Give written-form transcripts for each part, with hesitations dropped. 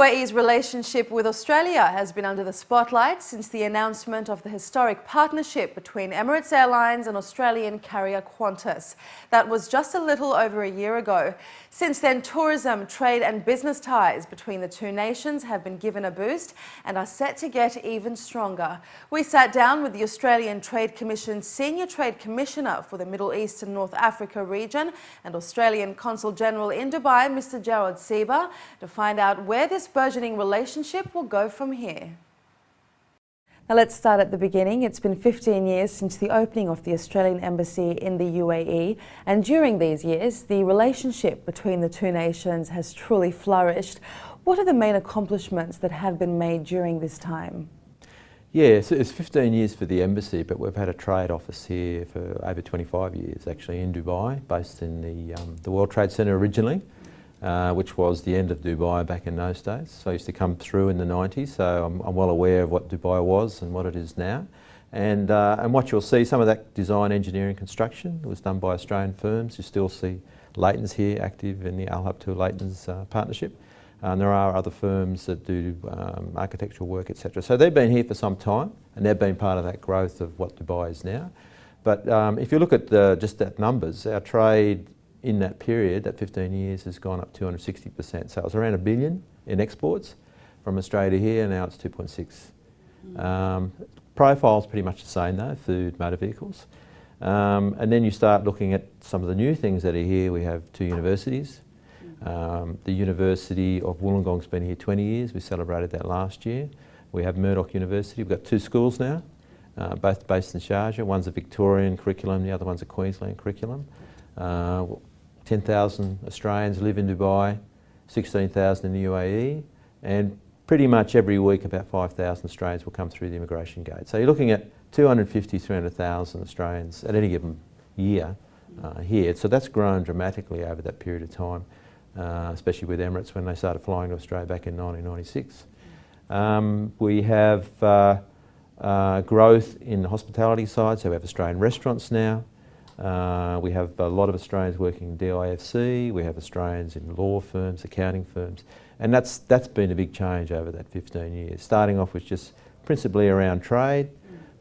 UAE's relationship with Australia has been under the spotlight since the announcement of the historic partnership between Emirates Airlines and Australian carrier Qantas. That was just a little over a year ago. Since then, tourism, trade and business ties between the two nations have been given a boost and are set to get even stronger. We sat down with the Australian Trade Commission's Senior Trade Commissioner for the Middle East and North Africa region and Australian Consul General in Dubai, Mr. Gerald Seeber, to find out where this burgeoning relationship will go from here. Now let's start at the beginning. It's been 15 years since the opening of the Australian Embassy in the UAE, and during these years the relationship between the two nations has truly flourished. What are the main accomplishments that have been made during this time? Yeah, so it's 15 years for the Embassy, but we've had a trade office here for over 25 years actually in Dubai, based in the World Trade Centre originally. Which was the end of Dubai back in those days. So I used to come through in the 90s, so I'm well aware of what Dubai was and what it is now. And what you'll see, some of that design, engineering, construction was done by Australian firms. You still see Leighton's here active in the Al Habtoul Leighton's partnership. And there are other firms that do architectural work, etc. So they've been here for some time, and they've been part of that growth of what Dubai is now. But if you look at just that numbers, our trade in that period, that 15 years, has gone up 260%. So it was around $1 billion in exports from Australia to here, now it's 2.6. Profile's pretty much the same though, food, motor vehicles. And then you start looking at some of the new things that are here. We have two universities. The University of Wollongong's been here 20 years. We celebrated that last year. We have Murdoch University. We've got two schools now, both based in Sharjah. One's a Victorian curriculum, the other one's a Queensland curriculum. 10,000 Australians live in Dubai, 16,000 in the UAE, and pretty much every week about 5,000 Australians will come through the immigration gate. So you're looking at 250, 300,000 Australians at any given year here. So that's grown dramatically over that period of time, especially with Emirates when they started flying to Australia back in 1996. We have growth in the hospitality side, so we have Australian restaurants now. We have a lot of Australians working in DIFC, we have Australians in law firms, accounting firms, and that's been a big change over that 15 years. Starting off with just principally around trade,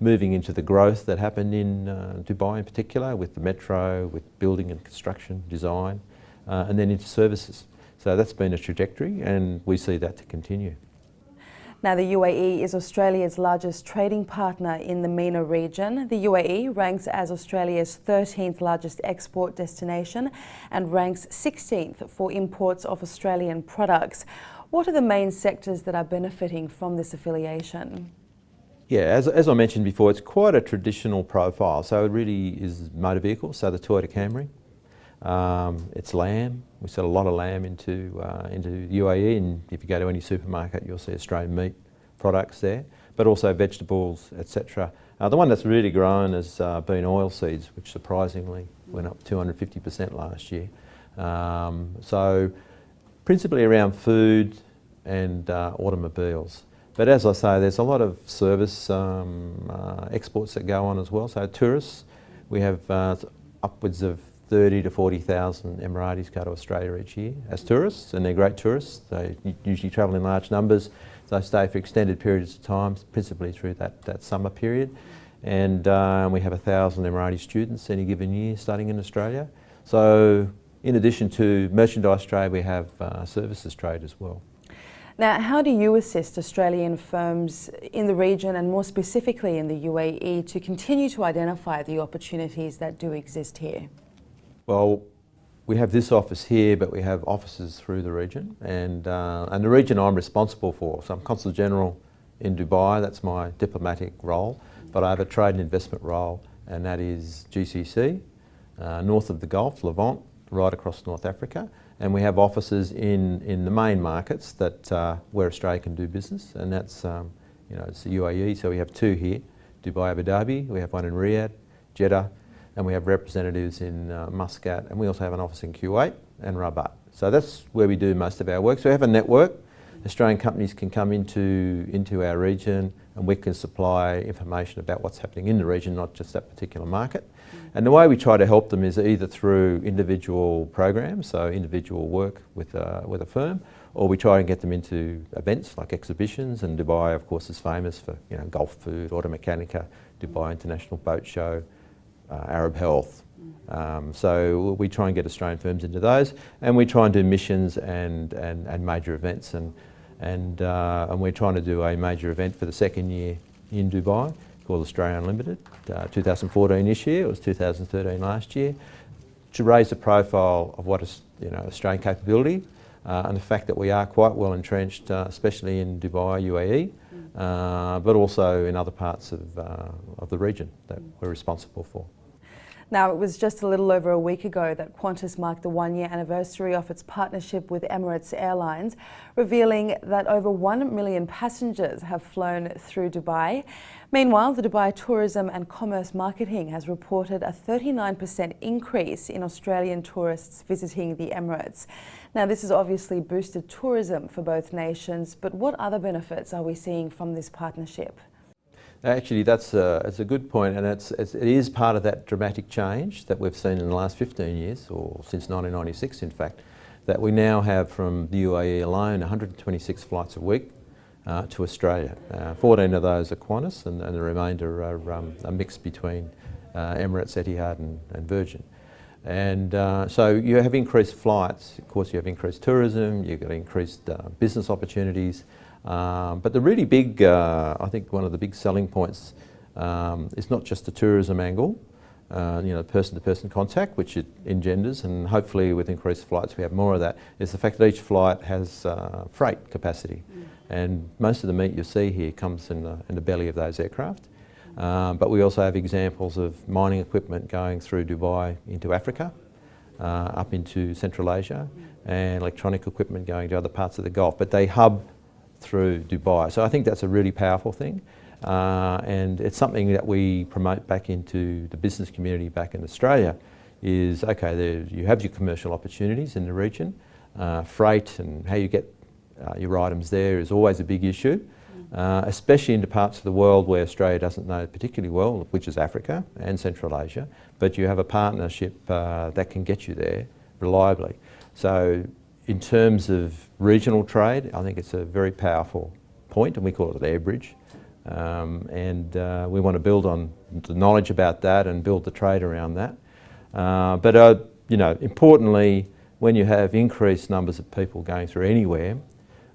moving into the growth that happened in Dubai in particular, with the metro, with building and construction, design, and then into services. So that's been a trajectory, and we see that to continue. Now, the UAE is Australia's largest trading partner in the MENA region. The UAE ranks as Australia's 13th largest export destination and ranks 16th for imports of Australian products. What are the main sectors that are benefiting from this affiliation? Yeah, as I mentioned before, it's quite a traditional profile. So it really is motor vehicles, so the Toyota Camry. It's lamb. We sell a lot of lamb into UAE, and if you go to any supermarket you'll see Australian meat products there, but also vegetables, etc. The one that's really grown has been oilseeds, which surprisingly went up 250% last year. So principally around food and automobiles. But as I say, there's a lot of service exports that go on as well. So tourists, we have upwards of 30 to 40,000 Emiratis go to Australia each year as tourists, and they're great tourists. They usually travel in large numbers. They stay for extended periods of time, principally through that summer period. And we have 1,000 Emirati students any given year studying in Australia. So in addition to merchandise trade, we have services trade as well. Now, how do you assist Australian firms in the region and more specifically in the UAE to continue to identify the opportunities that do exist here? Well, we have this office here, but we have offices through the region, and the region I'm responsible for. So I'm Consul General in Dubai, that's my diplomatic role, but I have a trade and investment role, and that is GCC, north of the Gulf, Levant, right across North Africa, and we have offices in the main markets that where Australia can do business, and that's it's the UAE. So we have two here, Dubai, Abu Dhabi. We have one in Riyadh, Jeddah. And we have representatives in Muscat, and we also have an office in Kuwait and Rabat. So that's where we do most of our work. So we have a network. Australian companies can come into our region, and we can supply information about what's happening in the region, not just that particular market. And the way we try to help them is either through individual programs, so individual work with a firm, or we try and get them into events like exhibitions, and Dubai of course is famous for Gulf food, Auto Mechanica, Dubai International Boat Show, Arab Health. So we try and get Australian firms into those, and we try and do missions and major events, and we're trying to do a major event for the second year in Dubai called Australia Unlimited. 2014 this year, it was 2013 last year, to raise the profile of what is Australian capability and the fact that we are quite well entrenched, especially in Dubai, UAE, but also in other parts of the region that we're responsible for. Now, it was just a little over a week ago that Qantas marked the 1-year anniversary of its partnership with Emirates Airlines, revealing that over 1 million passengers have flown through Dubai. Meanwhile, the Dubai Tourism and Commerce Marketing has reported a 39% increase in Australian tourists visiting the Emirates. Now, this has obviously boosted tourism for both nations, but what other benefits are we seeing from this partnership? Actually, that's a good point, and it is part of that dramatic change that we've seen in the last 15 years, or since 1996 in fact, that we now have from the UAE alone 126 flights a week to Australia. 14 of those are Qantas, and the remainder are a mix between Emirates, Etihad and Virgin. And so you have increased flights, of course you have increased tourism, you've got increased business opportunities. But the really big, I think one of the big selling points is not just the tourism angle, person-to-person contact, which it engenders, and hopefully with increased flights we have more of that, is the fact that each flight has freight capacity. And most of the meat you see here comes in the belly of those aircraft. But we also have examples of mining equipment going through Dubai into Africa, up into Central Asia, and electronic equipment going to other parts of the Gulf. But they hub through Dubai. So I think that's a really powerful thing, and it's something that we promote back into the business community back in Australia. Is okay, you have your commercial opportunities in the region, freight and how you get your items there is always a big issue, especially into parts of the world where Australia doesn't know particularly well, which is Africa and Central Asia, but you have a partnership that can get you there reliably. So in terms of regional trade, I think it's a very powerful point, and we call it an air bridge. We want to build on the knowledge about that and build the trade around that. But importantly, when you have increased numbers of people going through anywhere,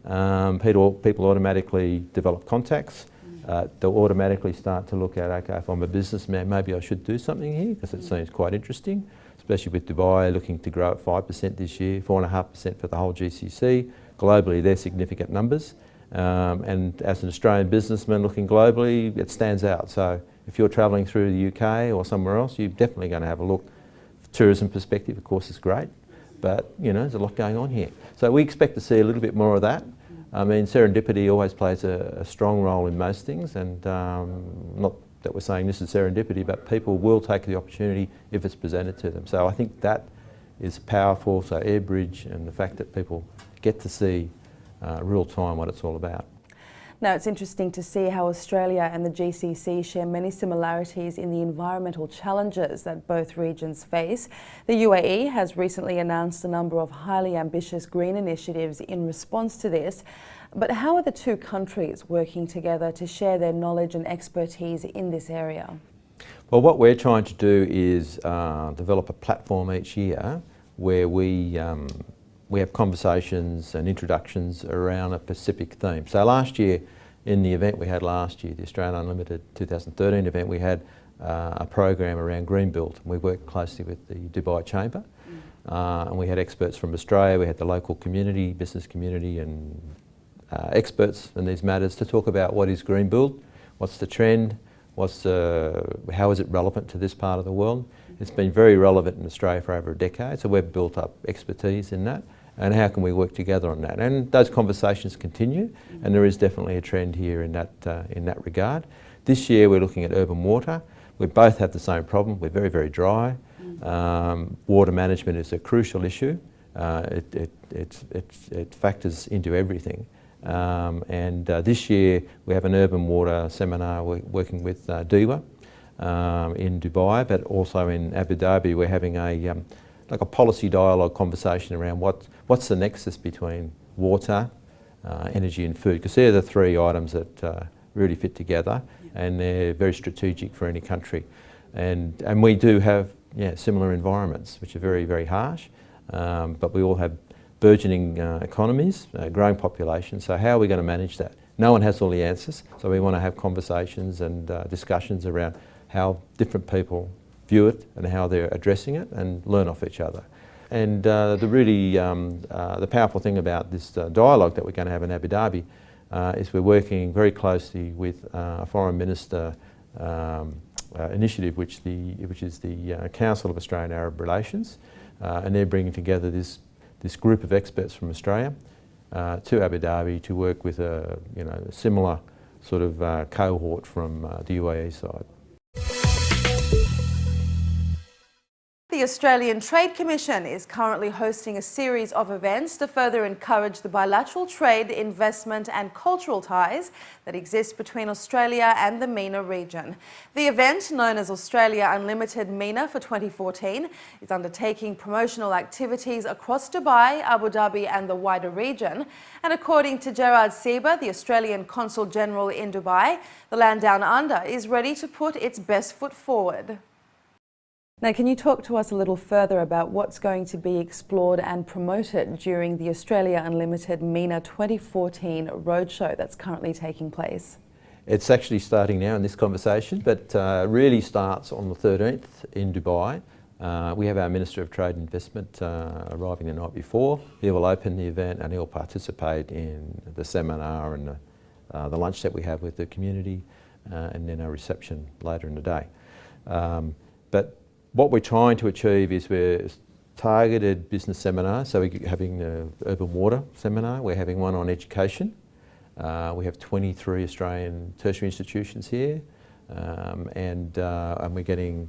people automatically develop contacts. They'll automatically start to look at, okay, if I'm a businessman, maybe I should do something here because it seems quite interesting. Especially with Dubai looking to grow at 5% this year, 4.5% for the whole GCC. Globally, they're significant numbers. And as an Australian businessman looking globally, it stands out. So if you're travelling through the UK or somewhere else, you're definitely going to have a look. Tourism perspective, of course, is great, but there's a lot going on here. So we expect to see a little bit more of that. I mean, serendipity always plays a strong role in most things, and not that we're saying this is serendipity, but people will take the opportunity if it's presented to them. So I think that is powerful, so air bridge and the fact that people get to see real time what it's all about. Now, it's interesting to see how Australia and the GCC share many similarities in the environmental challenges that both regions face. The UAE has recently announced a number of highly ambitious green initiatives in response to this. But how are the two countries working together to share their knowledge and expertise in this area? Well, what we're trying to do is develop a platform each year where we have conversations and introductions around a specific theme. So last year, in the event we had last year, the Australian Unlimited 2013 event, we had a program around green build. We worked closely with the Dubai Chamber, and we had experts from Australia. We had the local community, business community, and experts in these matters to talk about what is green build, what's the trend, how is it relevant to this part of the world. It's been very relevant in Australia for over a decade, so we've built up expertise in that, and how can we work together on that. And those conversations continue, and there is definitely a trend here in that regard. This year we're looking at urban water. We both have the same problem. We're very, very dry. Water management is a crucial issue. It factors into everything. This year we have an urban water seminar working with DEWA in Dubai, but also in Abu Dhabi we're having a policy dialogue conversation around what's the nexus between water, energy and food, because they're the three items that really fit together, and they're very strategic for any country. And we do have similar environments, which are very, very harsh, but we all have burgeoning economies, growing populations, so how are we going to manage that? No one has all the answers, so we want to have conversations and discussions around how different people view it and how they're addressing it, and learn off each other. And the powerful thing about this dialogue that we're going to have in Abu Dhabi is we're working very closely with a foreign minister initiative, which is the Council of Australian Arab Relations, and they're bringing together this group of experts from Australia to Abu Dhabi to work with a similar sort of cohort from the UAE side. The Australian Trade Commission is currently hosting a series of events to further encourage the bilateral trade, investment and cultural ties that exist between Australia and the MENA region. The event, known as Australia Unlimited MENA for 2014, is undertaking promotional activities across Dubai, Abu Dhabi and the wider region. And according to Gerald Seeber, the Australian Consul General in Dubai, the land down under is ready to put its best foot forward. Now, can you talk to us a little further about what's going to be explored and promoted during the Australia Unlimited MENA 2014 roadshow that's currently taking place? It's actually starting now in this conversation, but really starts on the 13th in Dubai. We have our Minister of Trade and Investment arriving the night before. He will open the event and he'll participate in the seminar and the lunch that we have with the community, and then a reception later in the day. But what we're trying to achieve is we're targeted business seminars. So we're having the urban water seminar, we're having one on education. We have 23 Australian tertiary institutions here, and we're getting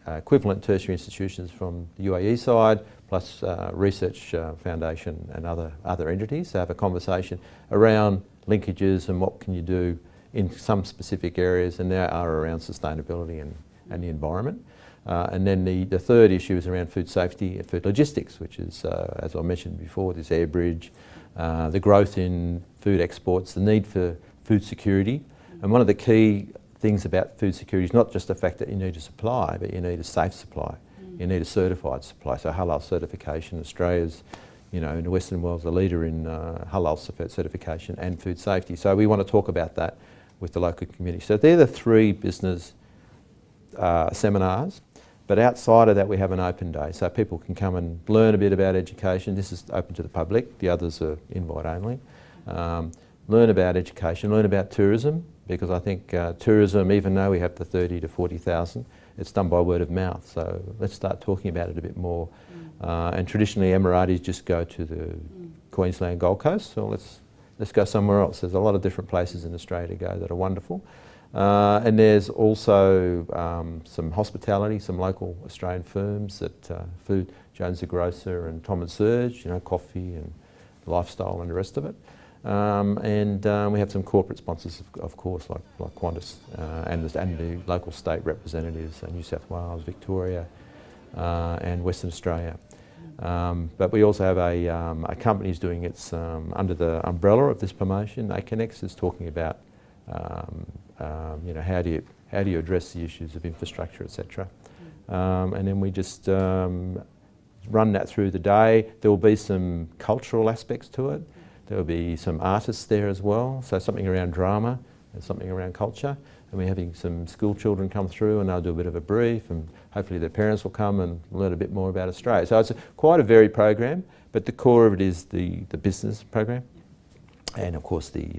equivalent tertiary institutions from the UAE side, plus research foundation and other entities to have a conversation around linkages and what can you do in some specific areas, and they are around sustainability and the environment. And then the third issue is around food safety and food logistics, which is, as I mentioned before, this air bridge, the growth in food exports, the need for food security. And one of the key things about food security is not just the fact that you need a supply, but you need a safe supply. You need a certified supply. So halal certification, Australia's, in the Western world, is a leader in halal certification and food safety. So we want to talk about that with the local community. So they're the three business seminars. But outside of that, we have an open day, so people can come and learn a bit about education. This is open to the public, the others are invite only. Learn about education, learn about tourism, because I think tourism, even though we have the 30 to 40,000, it's done by word of mouth, so let's start talking about it a bit more. And traditionally Emiratis just go to the Queensland Gold Coast, so let's go somewhere else. There's a lot of different places in Australia to go that are wonderful. And there's also some hospitality, some local Australian firms that food, Jones the Grocer and Tom and Serge, coffee and lifestyle and the rest of it. And we have some corporate sponsors, of course, like Qantas and the local state representatives, New South Wales, Victoria and Western Australia. But we also have a company who's doing its under the umbrella of this promotion. AConnex is talking about how do you address the issues of infrastructure, etc. And then we just run that through the day. There will be some cultural aspects to it. There will be some artists there as well, so something around drama and something around culture. And we're having some school children come through and they'll do a bit of a brief, and hopefully their parents will come and learn a bit more about Australia. So it's quite a varied program, but the core of it is the business program, and of course the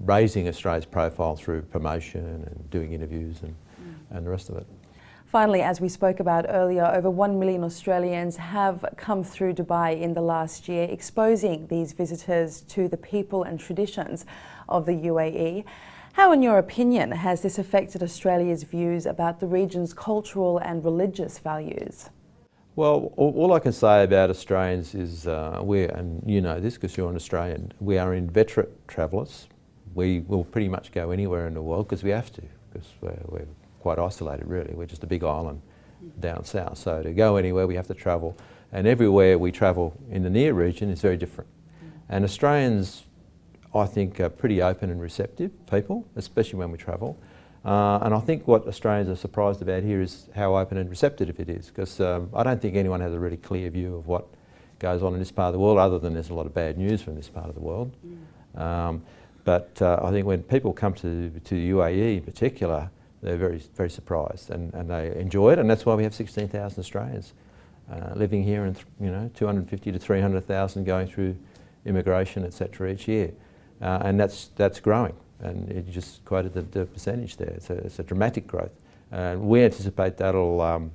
raising Australia's profile through promotion and doing interviews and the rest of it. Finally, as we spoke about earlier, over 1 million Australians have come through Dubai in the last year, exposing these visitors to the people and traditions of the UAE. How, in your opinion, has this affected Australia's views about the region's cultural and religious values? Well, all I can say about Australians is and you know this because you're an Australian, we are inveterate travellers. We will pretty much go anywhere in the world because we have to, because we're quite isolated really. We're just a big island down south. So to go anywhere we have to travel, and everywhere we travel in the near region is very different. And Australians, I think, are pretty open and receptive people, especially when we travel. And I think what Australians are surprised about here is how open and receptive it is, because I don't think anyone has a really clear view of what goes on in this part of the world, other than there's a lot of bad news from this part of the world. But I think when people come to the UAE in particular, they're very, very surprised, and they enjoy it, and that's why we have 16,000 Australians living here, and 250 to 300,000 going through immigration, etc. each year, and that's growing. And you just quoted the percentage there. It's a dramatic growth, and we anticipate that'll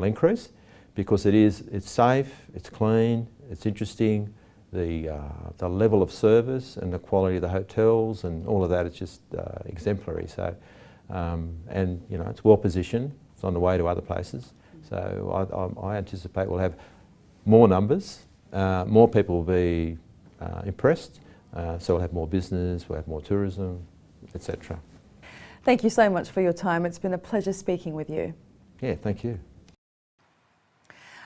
increase, because it's safe, it's clean, it's interesting. The level of service and the quality of the hotels and all of that is just exemplary. So, and it's well positioned. It's on the way to other places. So I anticipate we'll have more numbers, more people will be impressed. So we'll have more business, we'll have more tourism, etc. Thank you so much for your time. It's been a pleasure speaking with you. Yeah, thank you.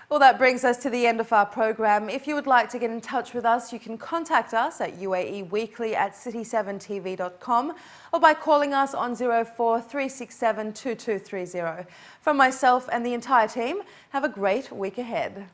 Well, that brings us to the end of our program. If you would like to get in touch with us, you can contact us at UAE Weekly at city7tv.com or by calling us on 04 367 2230. From myself and the entire team, have a great week ahead.